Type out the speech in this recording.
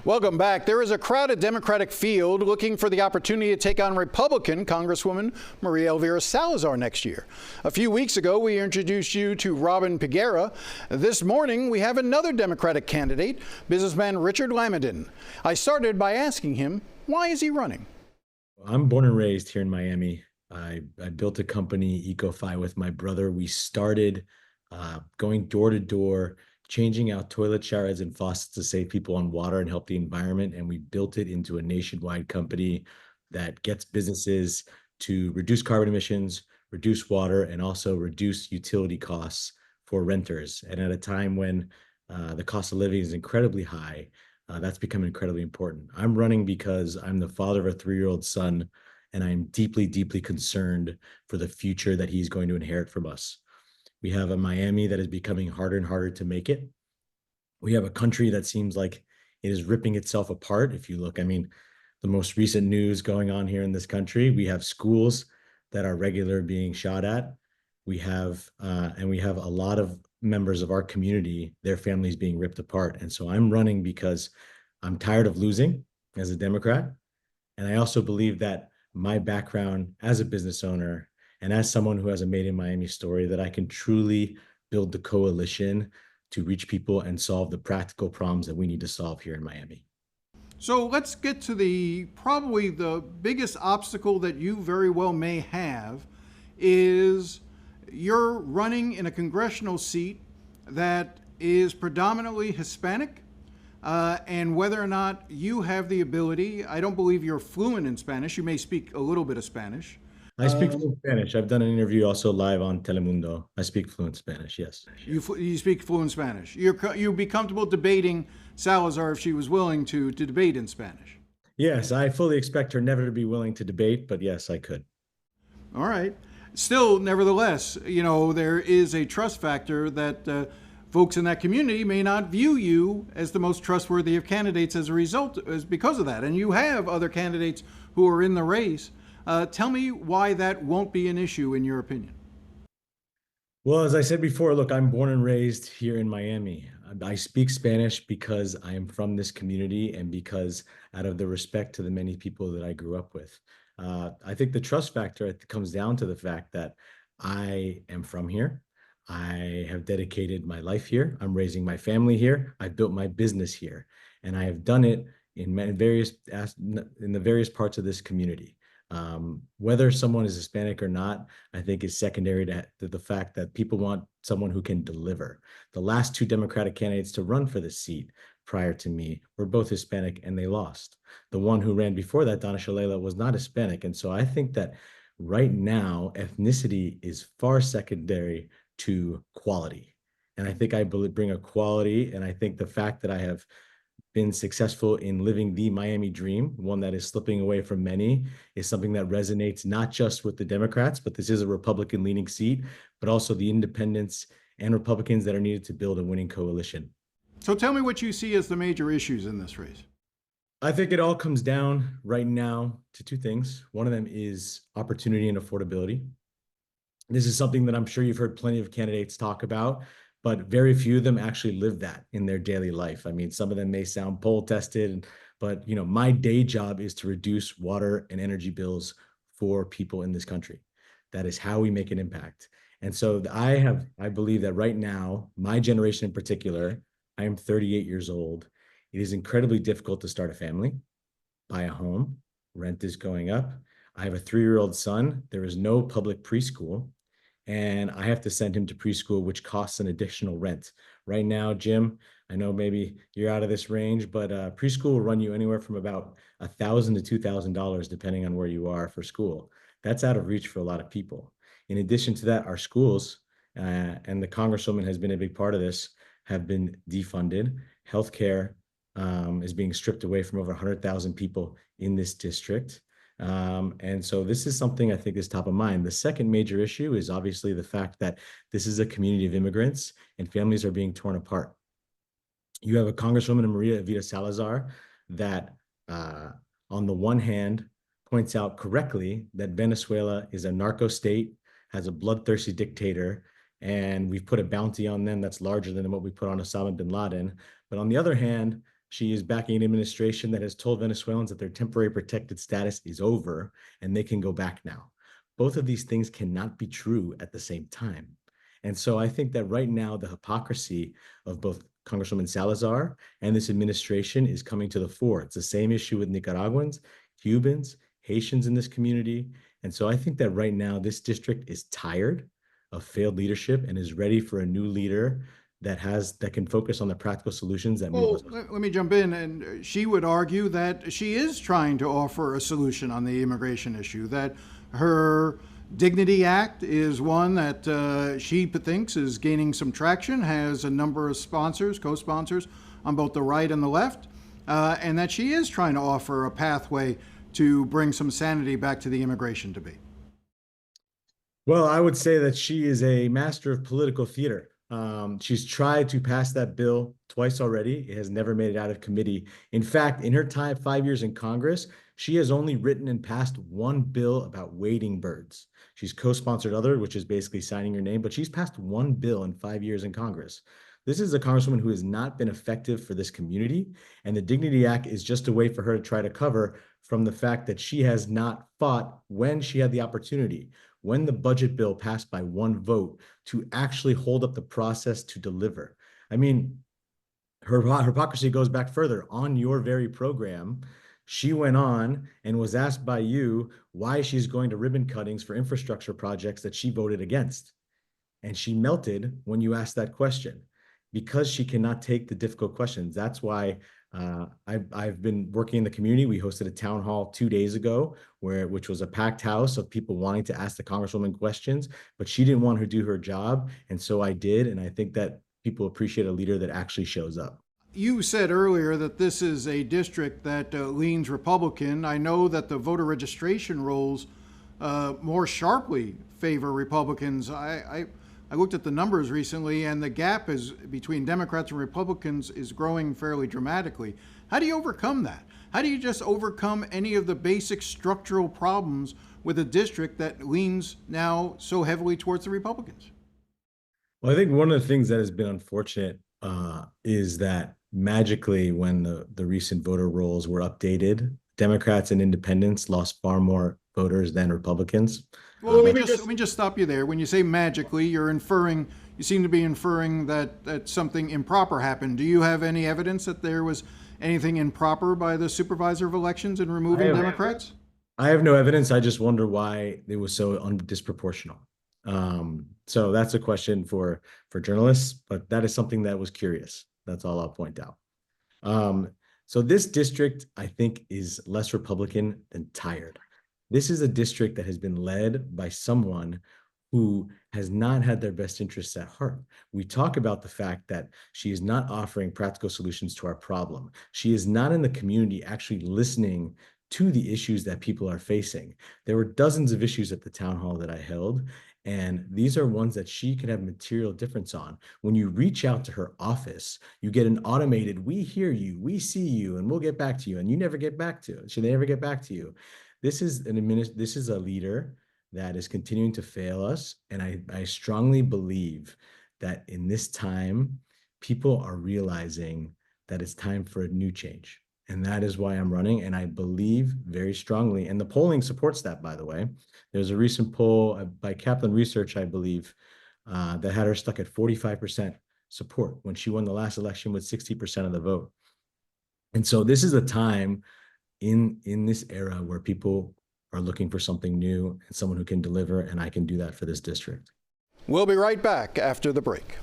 Welcome back. There is a crowded Democratic field looking for the opportunity to take on Republican Congresswoman Maria Elvira Salazar next year. A few weeks ago, we introduced you to Robin Peguera. This morning, we have another Democratic candidate, businessman Richard Lamondin. I started by asking him, why is he running? I'm born and raised here in Miami. I built a company, EcoFi, with my brother. We started going door to door, changing out toilet showers and faucets to save people on water and help the environment. And we built it into a nationwide company that gets businesses to reduce carbon emissions, reduce water, and also reduce utility costs for renters. And at a time when the cost of living is incredibly high, that's become incredibly important. I'm running because I'm the father of a 3-year-old son, and I'm deeply, deeply concerned for the future that he's going to inherit from us. We have a Miami that is becoming harder and harder to make it. We have a country that seems like it is ripping itself apart. If you look, the most recent news going on here in this country, we have schools that are regular being shot at. We have a lot of members of our community, their families being ripped apart. And so I'm running because I'm tired of losing as a Democrat. And I also believe that my background as a business owner and as someone who has a Made in Miami story, that I can truly build the coalition to reach people and solve the practical problems that we need to solve here in Miami. So let's get to probably the biggest obstacle that you very well may have is you're running in a congressional seat that is predominantly Hispanic, and whether or not you have the ability, I don't believe you're fluent in Spanish. You may speak a little bit of Spanish. I speak fluent Spanish. I've done an interview also live on Telemundo. I speak fluent Spanish, yes. You speak fluent Spanish. You'd be comfortable debating Salazar if she was willing to debate in Spanish? Yes, I fully expect her never to be willing to debate, but yes, I could. All right. Still, nevertheless, there is a trust factor that folks in that community may not view you as the most trustworthy of candidates as a result, because of that. And you have other candidates who are in the race. Tell me why that won't be an issue in your opinion. Well, as I said before, look, I'm born and raised here in Miami. I speak Spanish because I am from this community and because out of the respect to the many people that I grew up with. I think the trust factor comes down to the fact that I am from here. I have dedicated my life here. I'm raising my family here. I built my business here, and I have done it in the various parts of this community. Whether someone is Hispanic or not, I think is secondary to the fact that people want someone who can deliver. The last 2 Democratic candidates to run for this seat prior to me were both Hispanic, and they lost. The one who ran before that, Donna Shalala, was not Hispanic. And so I think that right now, ethnicity is far secondary to quality. And I think I bring a quality, and I think the fact that I have been successful in living the Miami dream, one that is slipping away from many, is something that resonates not just with the Democrats, but this is a Republican-leaning seat, but also the independents and Republicans that are needed to build a winning coalition. So tell me what you see as the major issues in this race. I think it all comes down right now to 2 things. One of them is opportunity and affordability. This is something that I'm sure you've heard plenty of candidates talk about, but very few of them actually live that in their daily life. Some of them may sound poll tested, but my day job is to reduce water and energy bills for people in this country. That is how we make an impact. And so I believe that right now, my generation in particular, I am 38 years old. It is incredibly difficult to start a family, buy a home, rent is going up. I have a 3-year-old son. There is no public preschool, and I have to send him to preschool, which costs an additional rent. Right now, Jim, I know maybe you're out of this range, but preschool will run you anywhere from about $1,000 to $2,000, depending on where you are for school. That's out of reach for a lot of people. In addition to that, our schools, and the Congresswoman has been a big part of this, have been defunded. Healthcare is being stripped away from over 100,000 people in this district. And so this is something I think is top of mind. The second major issue is obviously the fact that this is a community of immigrants and families are being torn apart. You have a Congresswoman, Maria Elvira Salazar, that on the one hand points out correctly that Venezuela is a narco state, has a bloodthirsty dictator, and we've put a bounty on them that's larger than what we put on Osama bin Laden. But on the other hand, She is backing an administration that has told Venezuelans that their temporary protected status is over and they can go back now. Both of these things cannot be true at the same time. And so I think that right now, the hypocrisy of both Congresswoman Salazar and this administration is coming to the fore. It's the same issue with Nicaraguans, Cubans, Haitians in this community. And so I think that right now, this district is tired of failed leadership and is ready for a new leader that can focus on the practical solutions that move Well, us. let me jump in, and she would argue that she is trying to offer a solution on the immigration issue, that her Dignity Act is one that she thinks is gaining some traction, has a number of sponsors, co-sponsors on both the right and the left, and that she is trying to offer a pathway to bring some sanity back to the immigration debate. Well, I would say that she is a master of political theater. She's tried to pass that bill twice already. It has never made it out of committee. In fact, in her time, 5 years in Congress, she has only written and passed one bill about wading birds. She's co-sponsored other, which is basically signing your name, but she's passed one bill in 5 years in Congress. This is a congresswoman who has not been effective for this community, and the Dignity Act is just a way for her to try to cover from the fact that she has not fought when she had the opportunity, when the budget bill passed by one vote, to actually hold up the process to deliver. I mean, her hypocrisy goes back further. On your very program, she went on and was asked by you why she's going to ribbon cuttings for infrastructure projects that she voted against. And she melted when you asked that question because she cannot take the difficult questions. That's why I've been working in the community. We hosted a town hall 2 days ago, which was a packed house of people wanting to ask the Congresswoman questions, but she didn't want her to do her job. And so I did. And I think that people appreciate a leader that actually shows up. You said earlier that this is a district that leans Republican. I know that the voter registration rolls more sharply favor Republicans. I looked at the numbers recently, and the gap is between Democrats and Republicans is growing fairly dramatically. How do you overcome that? How do you just overcome any of the basic structural problems with a district that leans now so heavily towards the Republicans? Well, I think one of the things that has been unfortunate is that magically, when the recent voter rolls were updated, Democrats and independents lost far more voters than Republicans. Well, let me just stop you there. When you say magically, you seem to be inferring that something improper happened. Do you have any evidence that there was anything improper by the supervisor of elections in removing Democrats? I have no evidence. I just wonder why it was so disproportional. So that's a question for journalists, but that is something that was curious. That's all I'll point out. So this district, I think, is less Republican than tired. This is a district that has been led by someone who has not had their best interests at heart. We talk about the fact that she is not offering practical solutions to our problem. She is not in the community actually listening to the issues that people are facing. There were dozens of issues at the town hall that I held, and these are ones that she could have material difference on. When you reach out to her office, you get an automated, we hear you, we see you, and we'll get back to you, and you never get back to it. Should they never get back to you? This is a leader that is continuing to fail us. And I strongly believe that in this time, people are realizing that it's time for a new change. And that is why I'm running. And I believe very strongly, and the polling supports that, by the way. There's a recent poll by Kaplan Research, I believe, that had her stuck at 45% support when she won the last election with 60% of the vote. And so this is a time in this era where people are looking for something new and someone who can deliver, and I can do that for this district. We'll be right back after the break.